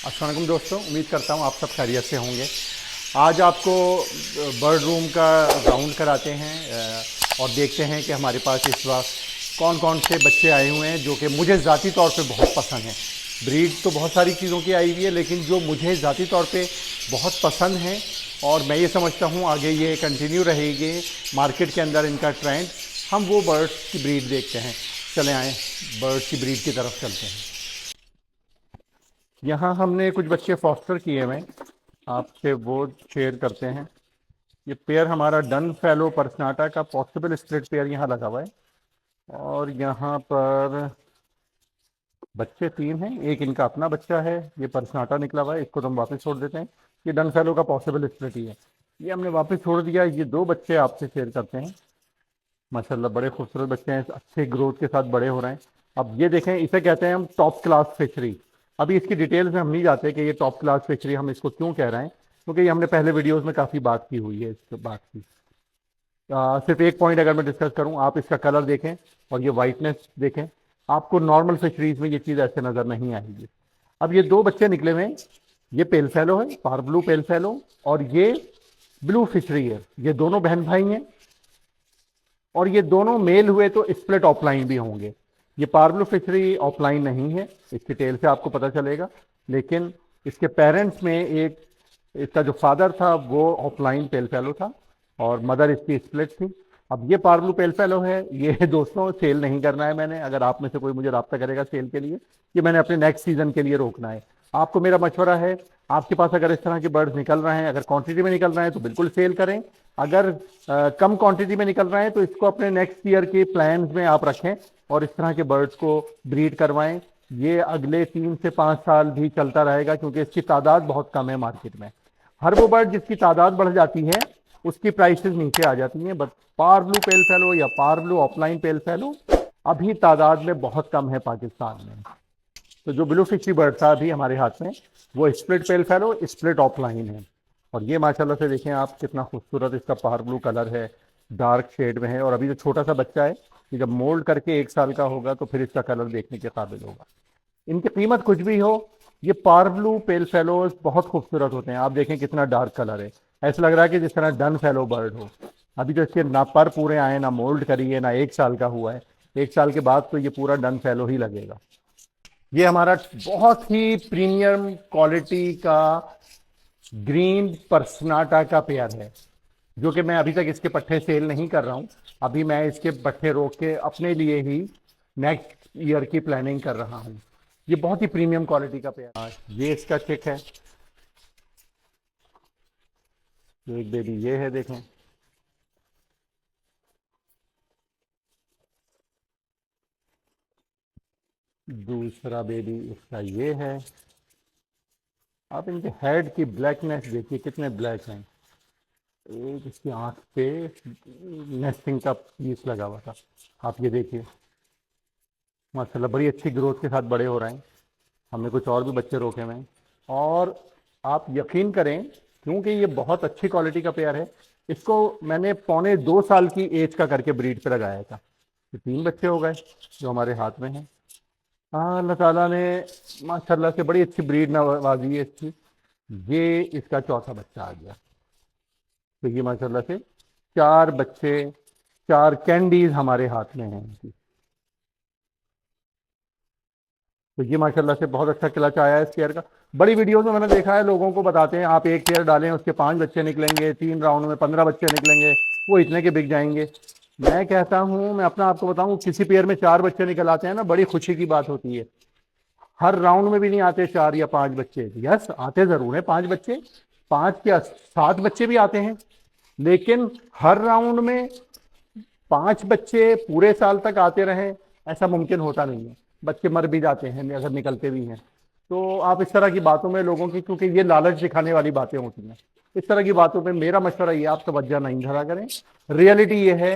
अस्सलाम वालेकुम दोस्तों, उम्मीद करता हूँ आप सब खैरियत से होंगे। आज आपको बर्ड रूम का राउंड कराते हैं और देखते हैं कि हमारे पास इस वक्त कौन कौन से बच्चे आए हुए हैं जो कि मुझे ज़ाती तौर पे बहुत पसंद हैं। ब्रीड तो बहुत सारी चीज़ों की आई हुई है, लेकिन जो मुझे ज़ाती तौर पे बहुत पसंद हैं और मैं ये समझता हूँ आगे ये कंटिन्यू रहेगी मार्केट के अंदर इनका ट्रेंड, हम वो बर्ड्स की ब्रीड देखते हैं। चले आएँ बर्ड्स की ब्रीड की तरफ चलते हैं। यहाँ हमने कुछ बच्चे फॉस्टर किए हुए हैं, आपसे वो शेयर करते हैं। ये पेयर हमारा डन फेलो पर्सनाटा का पॉसिबल स्प्लिट पेयर यहाँ लगा हुआ है और यहाँ पर बच्चे 3 हैं, एक इनका अपना बच्चा है, ये पर्सनाटा निकला हुआ है, इसको तो हम वापस छोड़ देते हैं। ये डन फेलो का पॉसिबल स्प्लिट ही है, ये हमने वापस छोड़ दिया। ये 2 बच्चे आपसे शेयर करते हैं, माशाल्लाह बड़े खूबसूरत बच्चे हैं, अच्छे ग्रोथ के साथ बड़े हो रहे हैं। अब ये देखें, इसे कहते हैं हम टॉप क्लास फिशरी। अभी इसकी डिटेल्स में हम नहीं जाते कि ये टॉप क्लास फिशरी हम इसको क्यों कह रहे हैं, क्योंकि ये हमने पहले वीडियोस में काफ़ी बात की हुई है इस बात की। सिर्फ एक पॉइंट अगर मैं डिस्कस करूं, आप इसका कलर देखें और ये वाइटनेस देखें, आपको नॉर्मल फिशरीज में ये चीज़ ऐसे नज़र नहीं आएगी। अब ये 2 बच्चे निकले हुए हैं, ये पेल फेलो है, पार ब्लू पेल फेलो, और ये ब्लू फिशरी है। ये दोनों बहन भाई हैं और ये दोनों मेल हुए तो स्प्लिट ऑफलाइन भी होंगे। ये पार्बलो फिशरी ऑफलाइन नहीं है, इसकी टेल से आपको पता चलेगा, लेकिन इसके पेरेंट्स में एक, इसका जो फादर था वो ऑफलाइन पेल फेलो था और मदर इसकी स्प्लिट थी। अब ये पार्बलो पेल फेलो है, ये दोस्तों सेल नहीं करना है मैंने, अगर आप में से कोई मुझे रब्ता करेगा सेल के लिए, ये मैंने अपने नेक्स्ट सीजन के लिए रोकना है। आपको मेरा मशवरा है, आपके पास अगर इस तरह के बर्ड्स निकल रहे हैं, अगर क्वांटिटी में निकल रहे हैं तो बिल्कुल सेल करें। अगर कम क्वांटिटी में निकल रहे हैं तो इसको अपने नेक्स्ट ईयर के प्लान्स में आप रखें और इस तरह के बर्ड्स को ब्रीड करवाएं। ये अगले 3 से 5 साल भी चलता रहेगा, क्योंकि इसकी तादाद बहुत कम है मार्केट में। हर वो बर्ड जिसकी तादाद बढ़ जाती है उसकी प्राइसेस नीचे आ जाती हैं, बट पार ब्लू पेल फेलो या पार ब्लू ऑफलाइन पेल फेलो अभी तादाद में बहुत कम है पाकिस्तान में। तो जो ब्लू फिशरी बर्ड था अभी हमारे हाथ में, वो स्प्लिट पेल फेलो स्प्लिट ऑफलाइन है। और ये माशाल्लाह से देखें आप, कितना खूबसूरत इसका पार ब्लू कलर है, डार्क शेड में है। और अभी जो छोटा सा बच्चा है, कि जब मोल्ड करके 1 साल का होगा तो फिर इसका कलर देखने के काबिल होगा। इनकी कीमत कुछ भी हो, ये पार ब्लू पेल फेलोज बहुत खूबसूरत होते हैं। आप देखें कितना डार्क कलर है, ऐसा लग रहा है कि जिस तरह डन फेलो बर्ड हो। अभी तो इसके ना पर पूरे आए, ना मोल्ड करी है, ना 1 साल का हुआ है। 1 साल के बाद तो ये पूरा डन फेलो ही लगेगा। ये हमारा बहुत ही प्रीमियम क्वालिटी का ग्रीन पर्सनाटा का पेयर है, जो कि मैं अभी तक इसके पट्टे सेल नहीं कर रहा हूं। अभी मैं इसके पट्टे रोक के अपने लिए ही नेक्स्ट ईयर की प्लानिंग कर रहा हूं। ये बहुत ही प्रीमियम क्वालिटी का पेयर। ये इसका चिक है, एक बेबी ये है, देखें। दूसरा बेबी इसका ये है। आप इनके हेड की ब्लैकनेस देखिए, कितने ब्लैक हैं। एक इसकी आंख पे नेस्टिंग का पीस लगा हुआ था, आप ये देखिए। माशाल्लाह बड़ी अच्छी ग्रोथ के साथ बड़े हो रहे हैं। हमने कुछ और भी बच्चे रोके हुए हैं और आप यकीन करें, क्योंकि ये बहुत अच्छी क्वालिटी का पेयर है, इसको मैंने पौने 2 साल की एज का करके ब्रीड पे लगाया था। ये 3 बच्चे हो गए जो हमारे हाथ में हैं। हाँ, अल्लाह ताला ने माशाल्लाह से बड़ी अच्छी ब्रीड नवाजी है इसकी। ये इसका चौथा बच्चा आ गया। तो ये माशाल्लाह से 4 बच्चे, 4 कैंडीज हमारे हाथ में हैं इनकी। तो ये माशाल्लाह से बहुत अच्छा क्लच आया है इस पेयर का। बड़ी वीडियोस में मैंने देखा है, लोगों को बताते हैं आप एक पेयर डालें उसके 5 बच्चे निकलेंगे, 3 राउंड में 15 बच्चे निकलेंगे, वो इतने के बिक जाएंगे। मैं कहता हूँ, मैं अपना आपको बताऊँ, किसी पेयर में 4 बच्चे निकल आते हैं ना, बड़ी खुशी की बात होती है। हर राउंड में भी नहीं आते 4 या 5 बच्चे, यस आते जरूर है 5 बच्चे, 5 या 7 बच्चे भी आते हैं, लेकिन हर राउंड में 5 बच्चे पूरे साल तक आते रहें ऐसा मुमकिन होता नहीं है। बच्चे मर भी जाते हैं अगर निकलते भी हैं। तो आप इस तरह की बातों में लोगों की, क्योंकि ये लालच दिखाने वाली बातें होती हैं, इस तरह की बातों पे मेरा मशवरा ये, आप तवज्जो नहीं धरा करें। रियलिटी ये है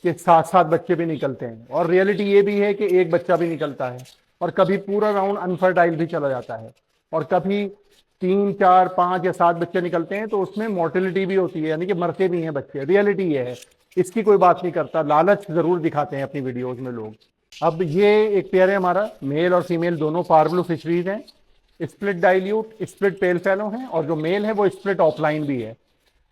कि 7-7 बच्चे भी निकलते हैं, और रियलिटी ये भी है कि एक बच्चा भी निकलता है, और कभी पूरा राउंड अनफर्टाइल भी चला जाता है, और कभी 3, 4, 5 या 7 बच्चे निकलते हैं तो उसमें मोर्टेलिटी भी होती है, यानी कि मरते भी हैं बच्चे। रियलिटी ये है, इसकी कोई बात नहीं करता, लालच जरूर दिखाते हैं अपनी वीडियोज में लोग। अब ये एक पेयर है हमारा, मेल और फीमेल दोनों पार ब्लू फिशरीज हैं। स्प्लिट डाइल्यूट, स्प्लिट पेल फेलो हैं, और जो मेल है वो स्प्लिट ऑफलाइन भी है।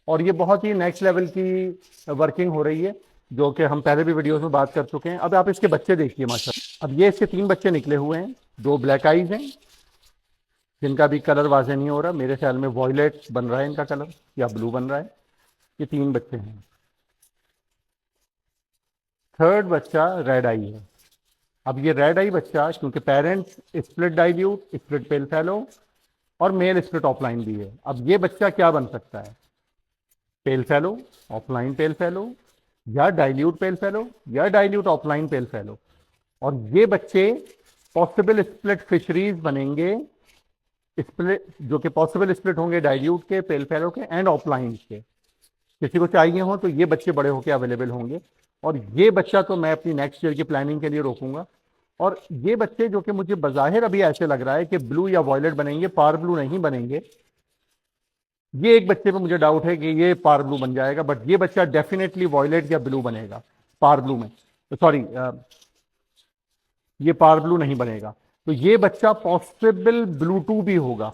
और ये बहुत ही नेक्स्ट लेवल की वर्किंग हो रही है, जो कि हम पहले भी वीडियोस में बात कर चुके हैं। अब आप इसके बच्चे देखिए माशाल्लाह। अब ये इसके 3 बच्चे निकले हुए हैं, 2 ब्लैक आइज हैं जिनका भी कलर वाजे नहीं हो रहा, मेरे ख्याल में वॉयलेट बन रहा है इनका कलर या ब्लू बन रहा है। ये 3 बच्चे हैं। थर्ड बच्चा रेड आई है। अब ये रेड आई बच्चा, क्योंकि पेरेंट्स स्प्लिट डाइल्यूट, स्प्लिट पेल फेलो और मेल स्प्लिट ऑफलाइन भी है, अब ये बच्चा क्या बन सकता है? पेल फेलो, ऑफलाइन पेल फेलो, या डाइल्यूट पेल फेलो, या डाइल्यूट ऑफलाइन पेल फेलो। और ये बच्चे पॉसिबल स्प्लिट फिशरीज बनेंगे, स्प्लिट जो कि पॉसिबल स्प्लिट होंगे डाइल्यूट के, पेल फेलो के एंड ऑफलाइन के। किसी को चाहिए हो तो ये बच्चे बड़े होकर अवेलेबल होंगे। और ये बच्चा तो मैं अपनी नेक्स्ट ईयर की प्लानिंग के लिए रोकूंगा। और ये बच्चे जो कि मुझे बज़ाहिर अभी ऐसे लग रहा है कि ब्लू या वॉयलेट बनेंगे, पार ब्लू नहीं बनेंगे। ये एक बच्चे पे मुझे डाउट है कि ये पार ब्लू बन जाएगा, बट ये बच्चा डेफिनेटली वॉयलेट या ब्लू बनेगा पार ब्लू में। सॉरी, ये पार ब्लू नहीं बनेगा। तो ये बच्चा पॉसिबल ब्लू टू भी होगा,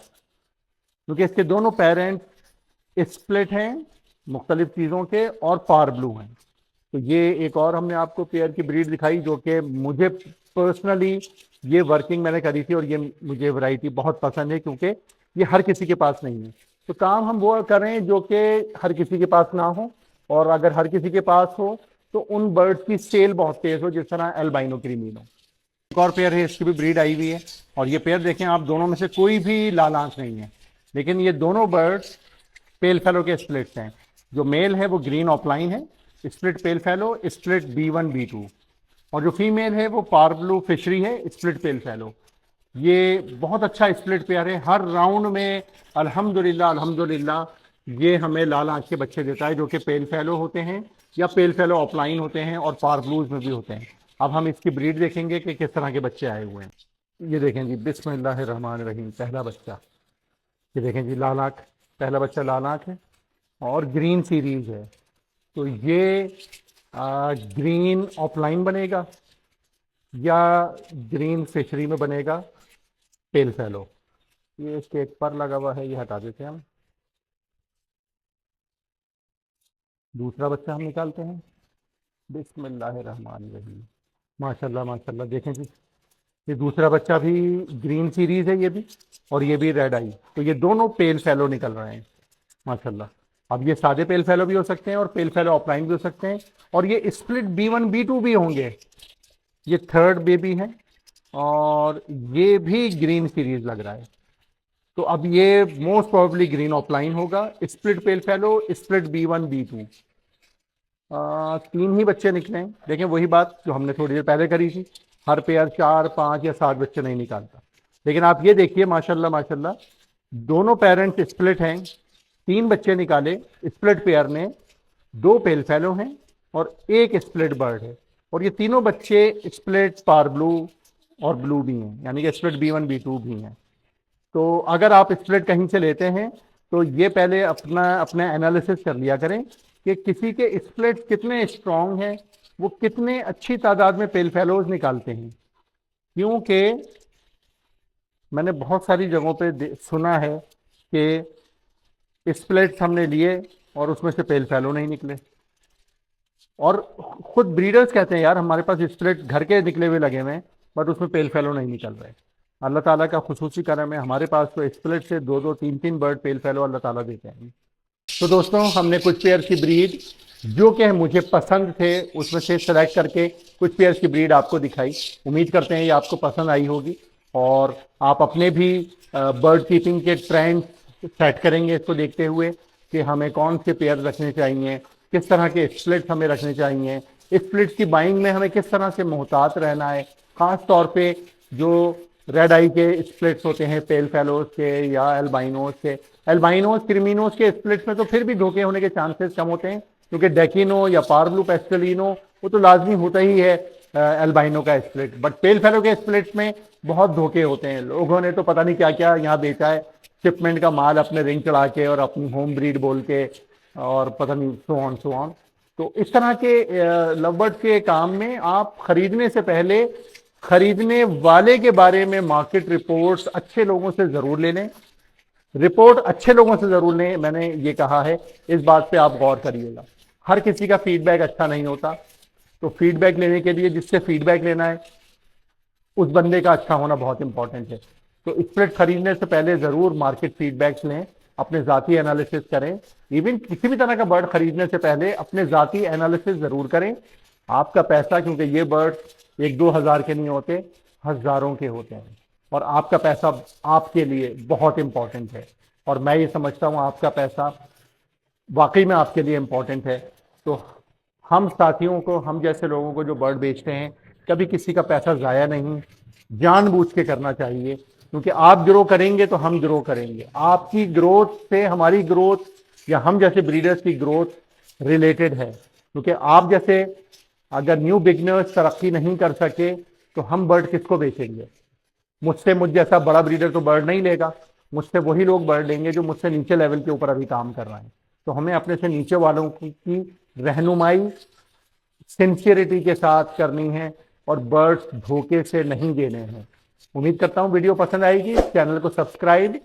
क्योंकि इसके दोनों पेरेंट्स स्प्लिट हैं मुख्तलिफ चीज़ों के और पार ब्लू हैं। तो ये एक और हमने आपको पेयर की ब्रीड दिखाई, जो कि मुझे पर्सनली ये वर्किंग मैंने करी थी और ये मुझे वैरायटी बहुत पसंद है, क्योंकि ये हर किसी के पास नहीं है। तो काम हम वो करें जो कि हर किसी के पास ना हो, और अगर हर किसी के पास हो तो उन बर्ड्स की सेल बहुत तेज हो, जिस तरह एल्बाइनो क्रीमीनो। एक और पेयर है, इसकी भी ब्रीड आई हुई है। और ये पेयर देखें आप, दोनों में से कोई भी लाल आंख नहीं है, लेकिन ये दोनों बर्ड्स पेल फेलो के स्प्लिट्स हैं। जो मेल है वो ग्रीन ऑफलाइन है, स्प्लिट पेल फेलो, स्प्लिट B1 B2। और जो फीमेल है वो पार ब्लू फिशरी है, स्प्लिट पेल फेलो। ये बहुत अच्छा स्प्लिट पेयर है। हर राउंड में अल्हम्दुलिल्लाह अल्हम्दुलिल्लाह ये हमें लाल आंख के बच्चे देता है, जो कि पेल फेलो होते हैं या पेल फेलो ऑफलाइन होते हैं और पार ब्लूज में भी होते हैं। अब हम इसकी ब्रीड देखेंगे कि किस तरह के बच्चे आए हुए हैं। ये देखें जी, बिस्मिल्लाहिर्रहमानिर्रहीम, पहला बच्चा। ये देखें जी, लाल आंख, पहला बच्चा लाल आंख है और ग्रीन सीरीज है। तो ये ग्रीन ऑफलाइन बनेगा या ग्रीन फिशरी में बनेगा पेल फेलो। ये इसके एक पर लगा हुआ है, ये हटा देते हैं हम। दूसरा बच्चा हम निकालते हैं। बिस्मिल्लाहिर्रहमानिर्रहीम, माशाल्लाह माशाल्लाह। देखें जी, ये दूसरा बच्चा भी ग्रीन सीरीज है, ये भी, और ये भी रेड आई। तो ये दोनों पेल फेलो निकल रहे हैं माशाल्लाह। अब ये सादे पेल फेलो भी हो सकते हैं और पेल फेलो ऑफलाइन भी हो सकते हैं, और ये स्प्लिट B1 B2 भी होंगे। ये थर्ड बेबी है और ये भी ग्रीन सीरीज लग रहा है। तो अब ये मोस्ट प्रोबेबली ग्रीन ऑफलाइन होगा, स्प्लिट पेल फेलो, स्प्लिट B1 B2। 3 ही बच्चे निकले हैं। देखें, वही बात जो हमने थोड़ी देर पहले करी थी, हर पेयर 4 5 या 7 बच्चे नहीं निकालता। लेकिन आप ये देखिए माशाल्लाह माशाल्लाह, दोनों पेरेंट्स स्प्लिट हैं, 3 बच्चे निकाले स्प्लिट पेयर ने, 2 पेल फेलो हैं और 1 स्प्लिट बर्ड है। और ये तीनों बच्चे स्प्लिट पार ब्लू और ब्लू भी हैं, यानी कि स्प्लिट B1 B2 भी हैं। तो अगर आप स्प्लिट कहीं से लेते हैं तो ये पहले अपना एनालिसिस कर लिया करें कि किसी के स्प्लिट कितने स्ट्रांग हैं, वो कितने अच्छी तादाद में पेल फेलोज निकालते हैं। क्योंकि मैंने बहुत सारी जगहों पे सुना है कि स्प्लिट्स हमने लिए और उसमें से पेल फेलो नहीं निकले, और खुद ब्रीडर्स कहते हैं यार हमारे पास स्प्लिट घर के निकले हुए लगे हुए हैं, बट उसमें पेल फेलो नहीं निकल रहे। अल्लाह ताला का खुसूसी करम है, हमारे पास तो स्प्लिट से 2 2 3 3 बर्ड पेल फेलो अल्लाह ताला देते हैं। तो दोस्तों, हमने कुछ पेयर की ब्रीड जो कि मुझे पसंद थे उसमें से सेलेक्ट करके कुछ पेयर की ब्रीड आपको दिखाई। उम्मीद करते हैं ये आपको पसंद आई होगी और आप अपने भी बर्ड कीपिंग के ट्रेंड सेट करेंगे इसको देखते हुए कि हमें कौन से पेयर रखने चाहिए, किस तरह के स्प्लिट्स हमें रखने चाहिए, स्प्लिट्स की बाइंग में हमें किस तरह से मोहतात रहना है। ख़ास तौर पे जो रेड आई के स्प्लिट्स होते हैं पेल फेलोज के या एल्बाइनोज के, एल्बाइनोज क्रिमिनोज के स्प्लिट्स में तो फिर भी धोखे होने के चांसेस कम होते हैं, क्योंकि डेकिनो या पार्ब्लू पेस्टलिनो वो तो लाजमी होता ही है एल्बाइनो का स्प्लिट। बट पेल फेलो के स्प्लिट्स में बहुत धोखे होते हैं। लोगों ने तो पता नहीं क्या क्या यहाँ बेचा है, शिपमेंट का माल अपने रिंग चढ़ा के और अपनी होम ब्रीड बोल के, और पता नहीं सो ऑन। तो इस तरह के लव बर्ड के काम में आप खरीदने से पहले खरीदने वाले के बारे में मार्केट रिपोर्ट्स अच्छे लोगों से जरूर ले लें, रिपोर्ट अच्छे लोगों से जरूर लें। मैंने ये कहा है, इस बात पे आप गौर करिएगा। हर किसी का फीडबैक अच्छा नहीं होता, तो फीडबैक लेने के लिए जिससे फीडबैक लेना है उस बंदे का अच्छा होना बहुत इंपॉर्टेंट है। तो स्प्रेड खरीदने से पहले जरूर मार्केट फीडबैक्स लें, अपने जाती एनालिसिस करें। इवन किसी भी तरह का बर्ड खरीदने से पहले अपने जाती एनालिसिस जरूर करें। आपका पैसा, क्योंकि ये बर्ड 1-2 हज़ार के नहीं होते, हजारों के होते हैं, और आपका पैसा आपके लिए बहुत इंपॉर्टेंट है। और मैं ये समझता हूं आपका पैसा वाकई में आपके लिए इंपॉर्टेंट है। तो हम साथियों को, हम जैसे लोगों को जो बर्ड बेचते हैं, कभी किसी का पैसा जाया नहीं, जानबूझ के करना चाहिए। क्योंकि आप ग्रो करेंगे तो हम ग्रो करेंगे, आपकी ग्रोथ से हमारी ग्रोथ या हम जैसे ब्रीडर्स की ग्रोथ रिलेटेड है। क्योंकि आप जैसे अगर न्यू बिगनर्स तरक्की नहीं कर सके तो हम बर्ड किसको बेचेंगे? मुझ जैसा बड़ा ब्रीडर तो बर्ड नहीं लेगा, मुझसे वही लोग बर्ड लेंगे जो मुझसे नीचे लेवल के ऊपर अभी काम कर रहे हैं। तो हमें अपने से नीचे वालों की रहनुमाई सिंसियरिटी के साथ करनी है और बर्ड्स धोखे से नहीं देने हैं। उम्मीद करता हूं वीडियो पसंद आएगी। चैनल को सब्सक्राइब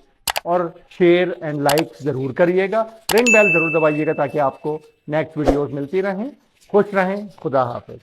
और शेयर एंड लाइक जरूर करिएगा, रिंग बेल जरूर दबाइएगा ताकि आपको नेक्स्ट वीडियोस मिलती रहें। खुश रहें, खुदा हाफिज।